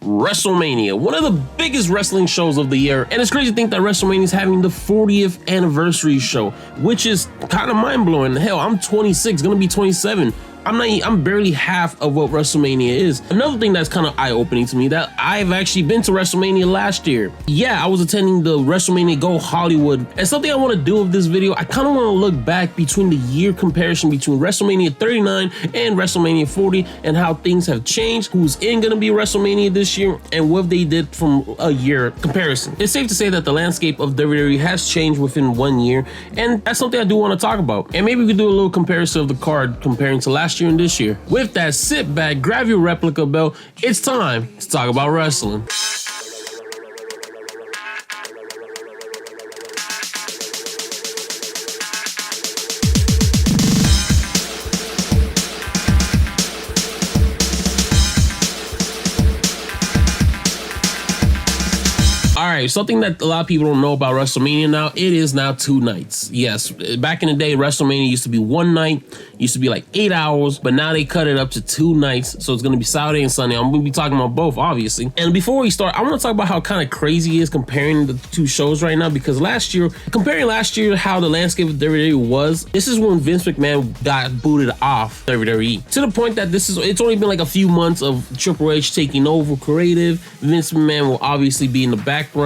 WrestleMania, one of the biggest wrestling shows of the year, and it's crazy to think that WrestleMania is having the 40th anniversary show, which is kind of mind-blowing. Hell, I'm 26, gonna be 27. I'm barely half of what WrestleMania is. Another thing that's kind of eye-opening to me, that I've actually been to WrestleMania last year. Yeah, I was attending the WrestleMania Go Hollywood, and something I want to do with this video, I kind of want to look back between the year comparison between WrestleMania 39 and WrestleMania 40 and how things have changed, who's in gonna be WrestleMania this year, and what they did from a year comparison. It's safe to say that the landscape of WWE has changed within 1 year, and that's something I do want to talk about. And maybe we could do a little comparison of the card comparing to last year and this year. With that, sit back, grab your replica belt. It's time to talk about wrestling. Alright, something that a lot of people don't know about WrestleMania now, it is now 2 nights. Yes, back in the day, WrestleMania used to be 1 night, used to be like 8 hours, but now they cut it up to 2 nights, so it's going to be Saturday and Sunday. I'm going to be talking about both, obviously. And before we start, I want to talk about how kind of crazy it is comparing the two shows right now, because comparing last year how the landscape of WWE was, this is when Vince McMahon got booted off WWE. To the point that it's only been like a few months of Triple H taking over creative. Vince McMahon will obviously be in the background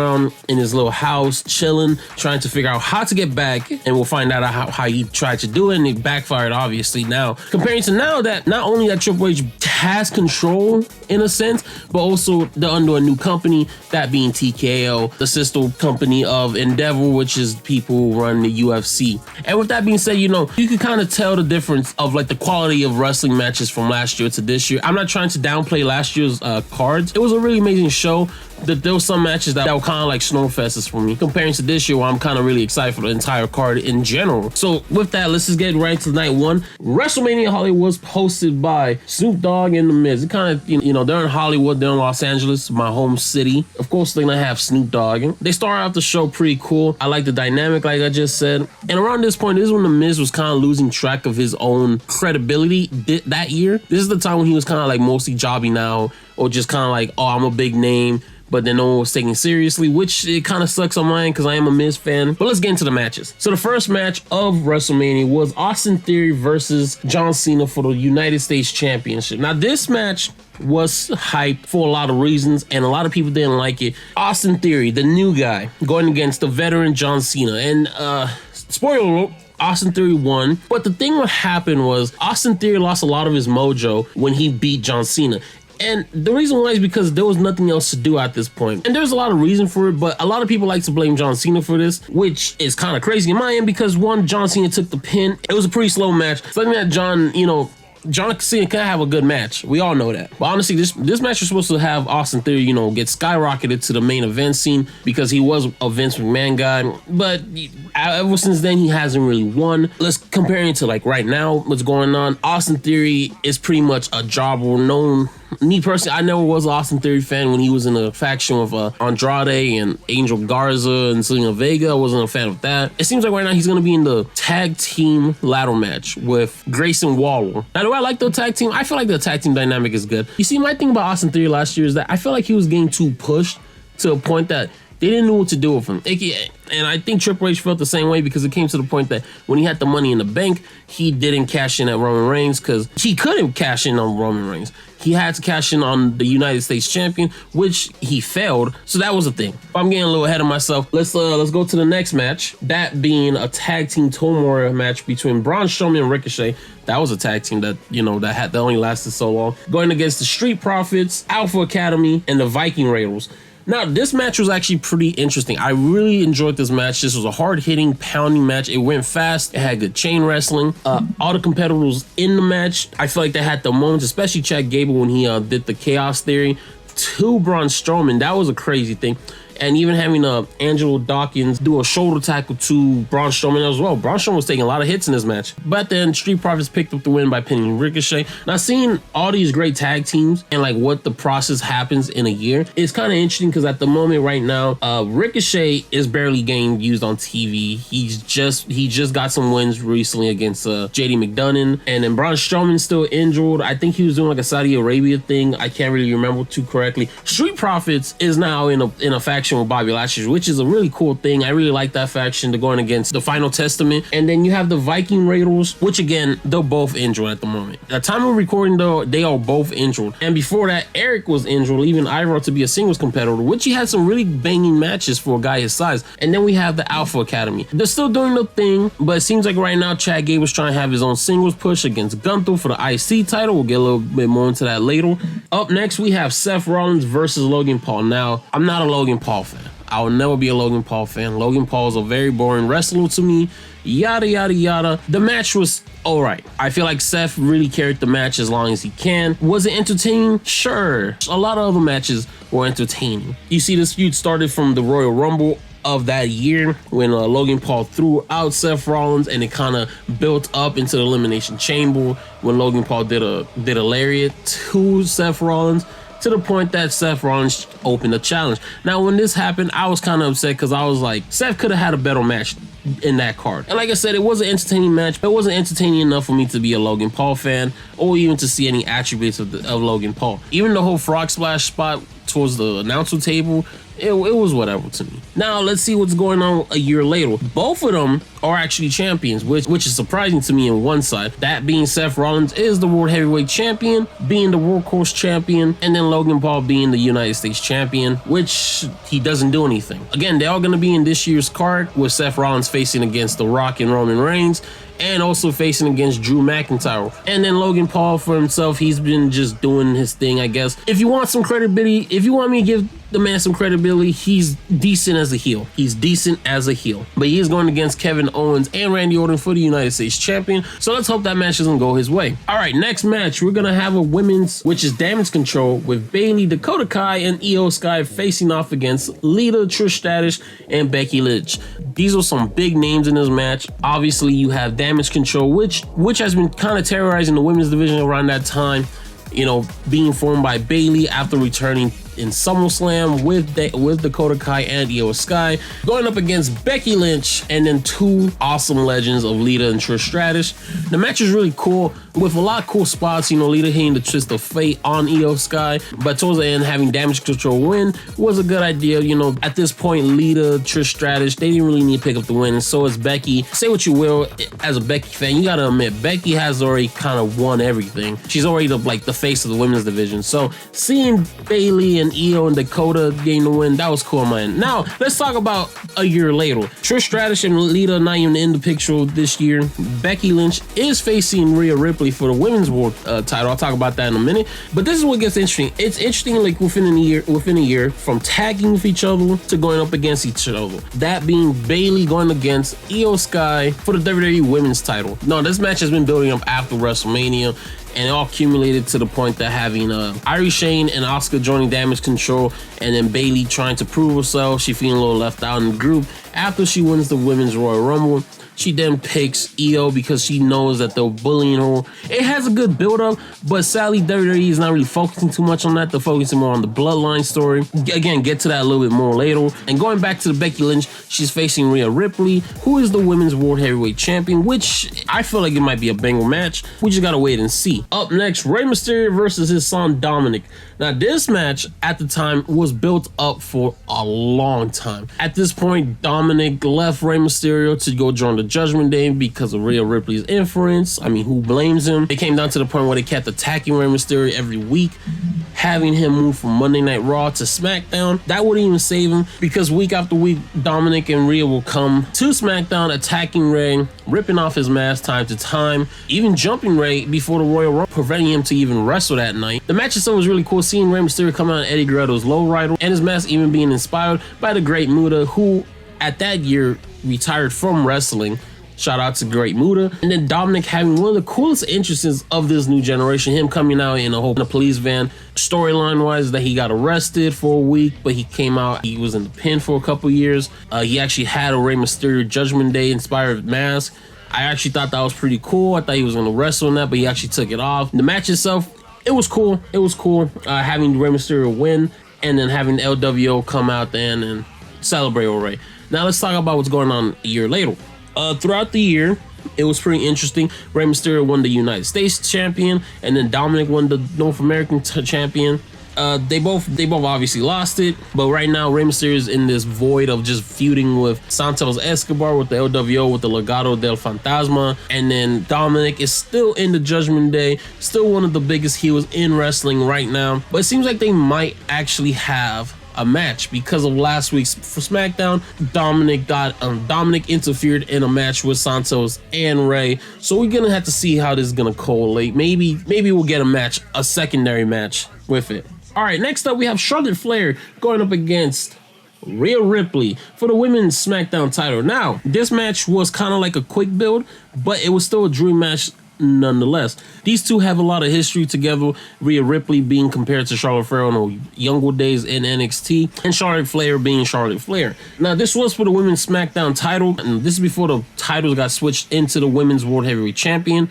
in his little house chilling, trying to figure out how to get back, and we'll find out how he tried to do it, and it backfired obviously. Now comparing to now, that not only that Triple H has control in a sense, but also they're under a new company, that being TKO, the sister company of Endeavor, which is people who run the UFC. And with that being said, you can kind of tell the difference of like the quality of wrestling matches from last year to this year. I'm not trying to downplay last year's cards. It was a really amazing show. There were some matches that were kind of like snowfests for me, comparing to this year where I'm kind of really excited for the entire card in general. So with that, let's just get right to night one. WrestleMania Hollywood was hosted by Snoop Dogg and The Miz. It kind of, they're in Hollywood, they're in Los Angeles, my home city. Of course, they're gonna have Snoop Dogg. They start out the show pretty cool. I like the dynamic, like I just said. And around this point, this is when The Miz was kind of losing track of his own credibility that year. This is the time when he was kind of like mostly jobbing out, or just kind of like, oh, I'm a big name, but then no one was taking seriously, which it kind of sucks on mine because I am a Miz fan. But let's get into the matches. So the first match of WrestleMania was Austin Theory versus John Cena for the United States Championship. Now this match was hyped for a lot of reasons, and a lot of people didn't like it. Austin Theory, the new guy, going against the veteran John Cena. And spoiler alert, Austin Theory won. But the thing what happened was Austin Theory lost a lot of his mojo when he beat John Cena. And the reason why is because there was nothing else to do at this point. And there's a lot of reason for it, but a lot of people like to blame John Cena for this, which is kind of crazy in my end, because one, John Cena took the pin. It was a pretty slow match. Something that John Cena can have a good match. We all know that. But honestly, this match was supposed to have Austin Theory, get skyrocketed to the main event scene because he was a Vince McMahon guy. But ever since then, he hasn't really won. Let's compare it to like right now, what's going on. Austin Theory is pretty much a jobber known. Me personally, I never was an Austin Theory fan when he was in a faction with Andrade and Angel Garza and Selena Vega. I wasn't a fan of that. It seems like right now he's going to be in the tag team ladder match with Grayson Waller. Now, do I like the tag team? I feel like the tag team dynamic is good. You see, my thing about Austin Theory last year is that I feel like he was getting too pushed to a point that they didn't know what to do with him. And I think Triple H felt the same way, because it came to the point that when he had the money in the bank, he didn't cash in at Roman Reigns because he couldn't cash in on Roman Reigns. He had to cash in on the United States champion, which he failed. So that was the thing. I'm getting a little ahead of myself. Let's go to the next match. That being a tag team Tomora match between Braun Strowman and Ricochet. That was a tag team that, that only lasted so long. Going against the Street Profits, Alpha Academy, and the Viking Raiders. Now, this match was actually pretty interesting. I really enjoyed this match. This was a hard-hitting, pounding match. It went fast. It had good chain wrestling. All the competitors in the match, I feel like they had the moments, especially Chad Gable when he did the Chaos Theory to Braun Strowman. That was a crazy thing. and even having Angelo Dawkins do a shoulder tackle to Braun Strowman as well. Braun Strowman was taking a lot of hits in this match, but then Street Profits picked up the win by pinning Ricochet. Now, seeing all these great tag teams and like what the process happens in a year is kind of interesting, because at the moment right now, Ricochet is barely getting used on TV. He just got some wins recently against JD McDonough, and then Braun Strowman's still injured. I think he was doing like a Saudi Arabia thing. I can't really remember too correctly. Street Profits is now in a faction with Bobby Lashley, which is a really cool thing. I really like that faction. They're going against the Final Testament, and then you have the Viking Raiders, which again, they're both injured at the moment. At the time of recording though, they are both injured, and before that, Eric was injured, leaving Ivar to be a singles competitor, which he had some really banging matches for a guy his size. And then we have the Alpha Academy. They're still doing the thing, but it seems like right now Chad Gable's trying to have his own singles push against Gunther for the IC title. We'll get a little bit more into that later. Up next, we have Seth Rollins versus Logan Paul. Now, I'm not a Logan Paul fan. I will never be a Logan Paul fan. Logan Paul is a very boring wrestler to me. Yada, yada, yada. The match was all right. I feel like Seth really carried the match as long as he can. Was it entertaining? Sure. A lot of other matches were entertaining. You see, this feud started from the Royal Rumble of that year when Logan Paul threw out Seth Rollins, and it kind of built up into the Elimination Chamber when Logan Paul did a lariat to Seth Rollins, to the point that Seth Rollins opened a challenge. Now, when this happened, I was kind of upset, because I was like, Seth could have had a better match in that card. And like I said, it was an entertaining match, but it wasn't entertaining enough for me to be a Logan Paul fan, or even to see any attributes of Logan Paul. Even the whole frog splash spot towards the announcer table, it was whatever to me. Now, let's see what's going on a year later. Both of them are actually champions, which is surprising to me on one side. That being Seth Rollins is the World Heavyweight Champion, being the Workhorse Champion, and then Logan Paul being the United States Champion, which he doesn't do anything. Again, they're all going to be in this year's card, with Seth Rollins facing against The Rock and Roman Reigns, and also facing against Drew McIntyre. And then Logan Paul for himself, he's been just doing his thing, I guess. If you want some credibility, if you want me to give the man some credibility, he's decent as a heel. He's decent as a heel. But he is going against Kevin Owens and Randy Orton for the United States Champion. So let's hope that match doesn't go his way. All right, next match, we're going to have a women's, which is Damage Control, with Bayley, Dakota Kai, and Io Sky facing off against Lita, Trish Stratus, and Becky Lynch. These are some big names in this match. Obviously, you have Damage Control, which has been kind of terrorizing the women's division around that time. You know, being formed by Bayley after returning in SummerSlam with Dakota Kai and Io Sky, going up against Becky Lynch, and then two awesome legends of Lita and Trish Stratus. The match is really cool, with a lot of cool spots. You know, Lita hitting the Twist of Fate on Io Sky, but towards the end, having Damage Control win was a good idea. You know, at this point, Lita, Trish Stratus, they didn't really need to pick up the win, and so is Becky. Say what you will, as a Becky fan, you gotta admit, Becky has already kind of won everything. She's already the face of the women's division. So seeing Bayley and Io and Dakota getting the win, that was cool on my end. Now, let's talk about a year later. Trish Stratus and Lita not even in the picture this year. Becky Lynch is facing Rhea Ripley for the women's world title. I'll talk about that in a minute. But this is what gets interesting. It's interesting, like within a year, from tagging with each other to going up against each other. That being Bayley going against Io Sky for the WWE women's title. No, this match has been building up after WrestleMania, and it all accumulated to the point that having Irie Shane and Asuka joining Damage Control, and then Bayley trying to prove herself. She feeling a little left out in the group after she wins the Women's Royal Rumble. She then picks Io because she knows that they're bullying her. It has a good build-up, but sadly, WWE is not really focusing too much on that. They're focusing more on the Bloodline story. Again, get to that a little bit more later. And going back to the Becky Lynch, she's facing Rhea Ripley, who is the Women's World Heavyweight Champion, which I feel like it might be a banger match. We just gotta wait and see. Up next, Rey Mysterio versus his son Dominic. Now, this match at the time was built up for a long time. At this point, Dominic left Rey Mysterio to go join the Judgment Day because of Rhea Ripley's inference. I mean, who blames him? It came down to the point where they kept attacking Rey Mysterio every week, having him move from Monday Night Raw to SmackDown. That wouldn't even save him, because week after week, Dominic and Rhea will come to SmackDown attacking Rey, ripping off his mask time to time, even jumping Rey before the Royal Rumble, preventing him to even wrestle that night. The match itself was really cool, seeing Rey Mysterio come out on Eddie Guerrero's lowrider, and his mask even being inspired by the Great Muta, who at that year retired from wrestling Shout out to Great Muta. And then Dominic having one of the coolest entrances of this new generation. Him coming out in a police van. Storyline wise, that he got arrested for a week, but he came out. He was in the pen for a couple years. He actually had a Rey Mysterio Judgment Day inspired mask. I actually thought that was pretty cool. I thought he was going to wrestle in that, but he actually took it off. The match itself, it was cool. It was cool having Rey Mysterio win and then having the LWO come out then and celebrate with Rey. Now let's talk about what's going on a year later. Throughout the year, it was pretty interesting. Rey Mysterio won the United States champion, and then Dominic won the North American champion. They both obviously lost it, but right now Rey Mysterio is in this void of just feuding with Santos Escobar, with the LWO, with the Legado del Fantasma, and then Dominic is still in the Judgment Day, still one of the biggest heels in wrestling right now. But it seems like they might actually have a match because of last week's for SmackDown. Dominic interfered in a match with Santos and Rey, so we're gonna have to see how this is gonna correlate. Maybe we'll get a secondary match with it. All right, next up we have Charlotte Flair going up against Rhea Ripley for the women's SmackDown title. Now, this match was kind of like a quick build, but it was still a dream match nonetheless. These two have a lot of history together. Rhea Ripley being compared to Charlotte Flair on her younger days in NXT, and Charlotte Flair being Charlotte Flair. Now, this was for the women's SmackDown title, and this is before the titles got switched into the women's World Heavyweight Champion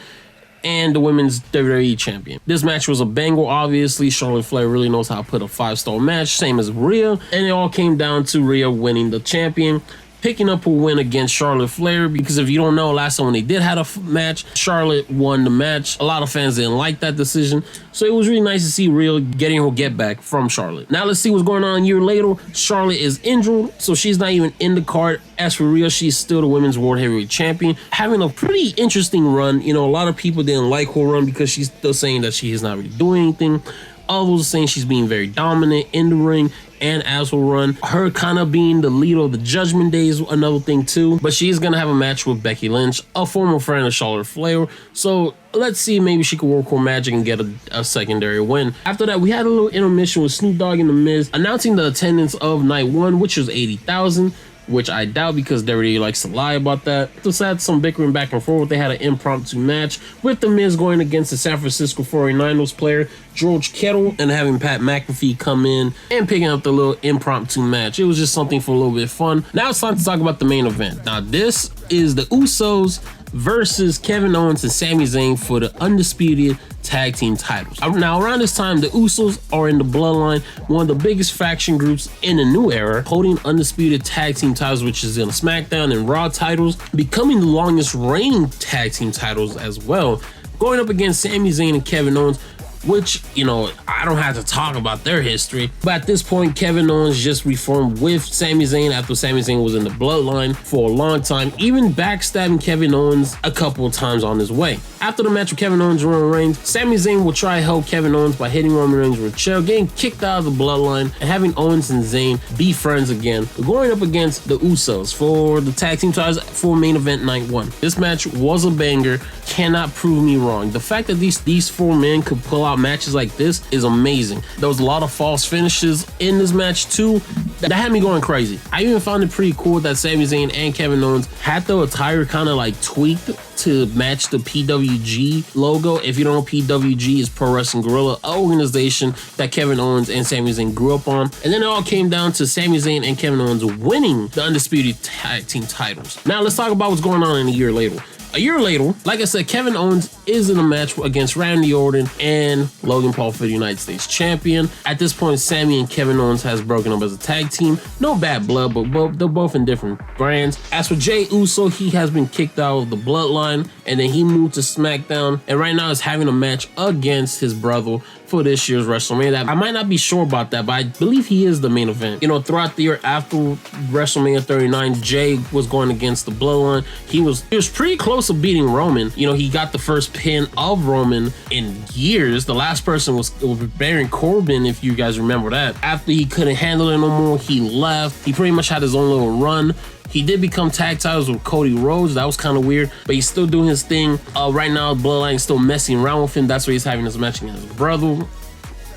and the women's WWE champion. This match was a banger. Obviously, Charlotte Flair really knows how to put a 5-star match, same as Rhea, and it all came down to Rhea winning the champion, picking up a win against Charlotte Flair, because if you don't know, last time when they did have a match, Charlotte won the match. A lot of fans didn't like that decision, so it was really nice to see Rhea getting her get back from Charlotte. Now let's see what's going on a year later. Charlotte is injured, so she's not even in the card. As for Rhea, she's still the women's World Heavyweight Champion, having a pretty interesting run. You know, a lot of people didn't like her run because she's still saying that she is not really doing anything. Others are saying she's being very dominant in the ring and as her run. Her kind of being the leader of the Judgment Day is another thing too. But she's going to have a match with Becky Lynch, a former friend of Charlotte Flair. So let's see, maybe she could work her magic and get a secondary win. After that, we had a little intermission with Snoop Dogg and The Miz announcing the attendance of night one, which was 80,000. Which I doubt because WWE likes to lie about that. Just had some bickering back and forth. They had an impromptu match with The Miz going against the San Francisco 49ers player George Kittle and having Pat McAfee come in and picking up the little impromptu match. It was just something for a little bit of fun. Now it's time to talk about the main event. Now this is the Usos versus Kevin Owens and Sami Zayn for the undisputed tag team titles. Now around this time, the Usos are in the Bloodline, one of the biggest faction groups in the new era, holding undisputed tag team titles, which is in SmackDown and Raw titles, becoming the longest reigning tag team titles as well, going up against Sami Zayn and Kevin Owens, which, you know, I don't have to talk about their history. But at this point, Kevin Owens just reformed with Sami Zayn after Sami Zayn was in the Bloodline for a long time, even backstabbing Kevin Owens a couple of times on his way. After the match with Kevin Owens and Roman Reigns, Sami Zayn will try to help Kevin Owens by hitting Roman Reigns with a chair, getting kicked out of the Bloodline, and having Owens and Zayn be friends again, going up against the Usos for the tag team titles for main event night one. This match was a banger, cannot prove me wrong. The fact that these four men could pull out matches like this is amazing. There was a lot of false finishes in this match too that had me going crazy. I even found it pretty cool that Sami Zayn and Kevin Owens had the attire kind of like tweaked to match the PWG logo. If you don't know, PWG is Pro Wrestling Guerrilla, an organization that Kevin Owens and Sami Zayn grew up on. And then it all came down to Sami Zayn and Kevin Owens winning the undisputed tag team titles. Now let's talk about what's going on in a year later. A year later, like I said, Kevin Owens is in a match against Randy Orton and Logan Paul for the United States champion. At this point, Sami and Kevin Owens has broken up as a tag team. No bad blood, but they're both in different brands. As for Jey Uso, he has been kicked out of the Bloodline, and then he moved to SmackDown, and right now is having a match against his brother for this year's WrestleMania. I might not be sure about that, but I believe he is the main event. You know, throughout the year after WrestleMania 39, Jey was going against the Bloodline. He was pretty close to beating Roman. You know, he got the first pin of Roman in years. The last person was Baron Corbin, if you guys remember that. After he couldn't handle it no more, he left. He pretty much had his own little run. He did become tag titles with Cody Rhodes. That was kind of weird, but he's still doing his thing. Right now, Bloodline is still messing around with him. That's why he's having this match against his brother.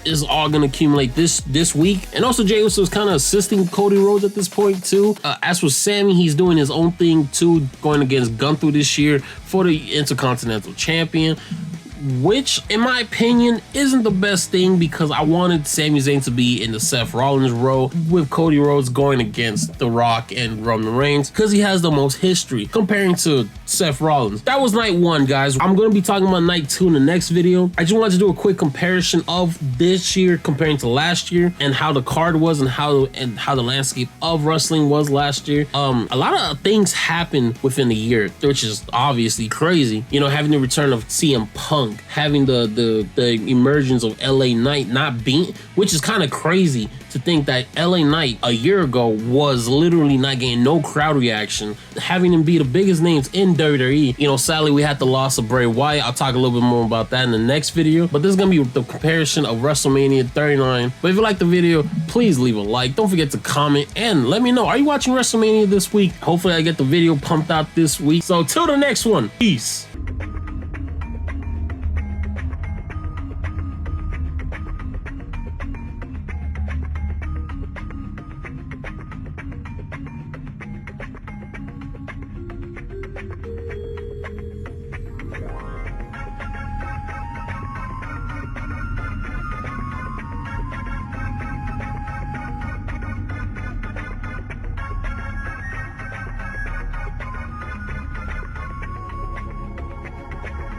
is all gonna accumulate this week. And also Jey Uso is kind of assisting Cody Rhodes at this point too. As for Sammy, he's doing his own thing too, going against Gunther this year for the Intercontinental Champion, which in my opinion isn't the best thing, because I wanted Sami Zayn to be in the Seth Rollins role with Cody Rhodes going against The Rock and Roman Reigns, because he has the most history comparing to Seth Rollins. That was night 1, guys. I'm going to be talking about night 2 in the next video. I just wanted to do a quick comparison of this year comparing to last year, and how the card was, and how the landscape of wrestling was last year. A lot of things happened within the year, which is obviously crazy. You know, having the return of CM Punk, having the emergence of LA Knight not being, which is kind of crazy to think that LA Knight a year ago was literally not getting no crowd reaction, having him be the biggest names in WWE. You know, sadly we had the loss of Bray Wyatt. I'll talk a little bit more about that in the next video, but this is gonna be the comparison of WrestleMania 39. But if you like the video, please leave a like. Don't forget to comment and let me know, are you watching WrestleMania this week? Hopefully I get the video pumped out this week. So till the next one, peace.